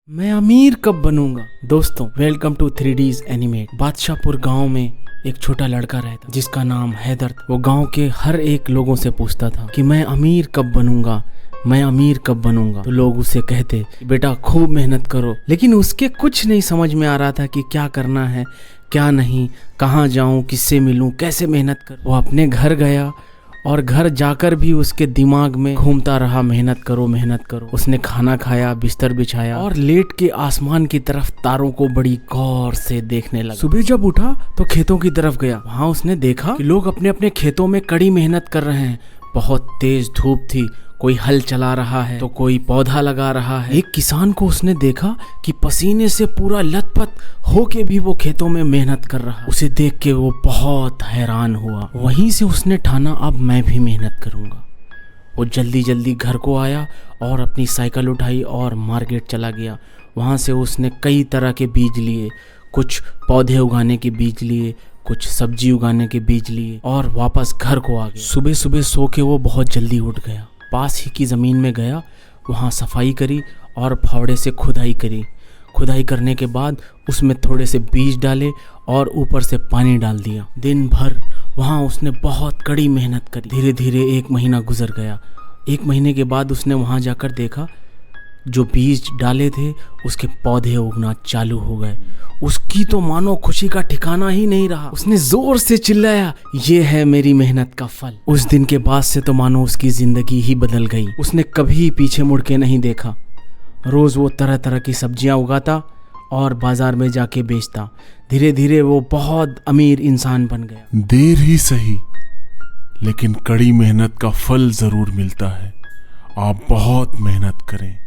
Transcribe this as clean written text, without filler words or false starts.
मैं अमीर कब बनूंगा। दोस्तों welcome to 3D's animate. Badshahpur गांव में एक छोटा लड़का रहता जिसका नाम हैदर था। वो गांव के हर एक लोगों से पूछता था कि मैं अमीर कब बनूंगा, मैं अमीर कब बनूंगा। तो लोग उसे कहते बेटा खूब मेहनत करो, लेकिन उसके कुछ नहीं समझ में आ रहा था कि क्या करना है क्या नहीं, कहाँ जाऊं, किससे मिलूं, कैसे मेहनत करूं। वो अपने घर गया और घर जाकर भी उसके दिमाग में घूमता रहा मेहनत करो मेहनत करो। उसने खाना खाया, बिस्तर बिछाया और लेट के आसमान की तरफ तारों को बड़ी गौर से देखने लगा। सुबह जब उठा तो खेतों की तरफ गया। वहाँ उसने देखा कि लोग अपने अपने खेतों में कड़ी मेहनत कर रहे हैं। बहुत तेज धूप थी, कोई हल चला रहा है तो कोई पौधा लगा रहा है। एक किसान को उसने देखा कि पसीने से पूरा लथपथ होके भी वो खेतों में मेहनत कर रहा। उसे देख के वो बहुत हैरान हुआ। वहीं से उसने ठाना अब मैं भी मेहनत करूंगा। वो जल्दी जल्दी घर को आया और अपनी साइकिल उठाई और मार्केट चला गया। वहाँ से उसने कई तरह के बीज लिए, कुछ पौधे उगाने के बीज लिए, कुछ सब्जी उगाने के बीज लिए और वापस घर को आ गया। सुबह सुबह सो के वो बहुत जल्दी उठ गया। पास ही की ज़मीन में गया, वहाँ सफाई करी और फावड़े से खुदाई करी। खुदाई करने के बाद उसमें थोड़े से बीज डाले और ऊपर से पानी डाल दिया। दिन भर वहाँ उसने बहुत कड़ी मेहनत करी। धीरे धीरे 1 महीना गुजर गया। 1 महीने के बाद उसने वहाँ जाकर देखा जो बीज डाले थे उसके पौधे उगना चालू हो गए। उसकी तो मानो खुशी का ठिकाना ही नहीं रहा। उसने जोर से चिल्लाया, ये है मेरी मेहनत का फल। उस दिन के बाद से तो मानो उसकी जिंदगी ही बदल गई। उसने कभी पीछे मुड़ के नहीं देखा। रोज वो तरह तरह की सब्जियां उगाता और बाजार में जाके बेचता। धीरे धीरे वो बहुत अमीर इंसान बन गया। देर ही सही, लेकिन कड़ी मेहनत का फल जरूर मिलता है। आप बहुत मेहनत करें।